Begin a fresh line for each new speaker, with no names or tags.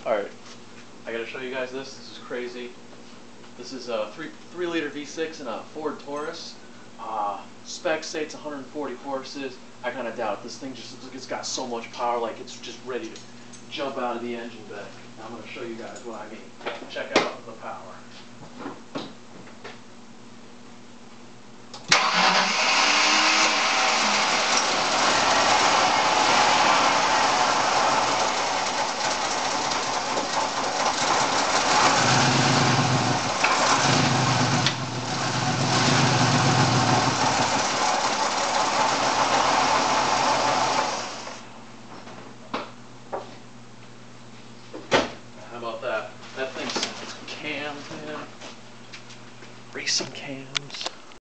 Alright, I gotta show you guys this. This is crazy. This is a 3-liter V6 in a Ford Taurus. Specs say it's 140 horses. I kind of doubt it. This thing just looks like it's got so much power, like it's just ready to jump out of the engine bay. I'm gonna show you guys what I mean. Check out the power.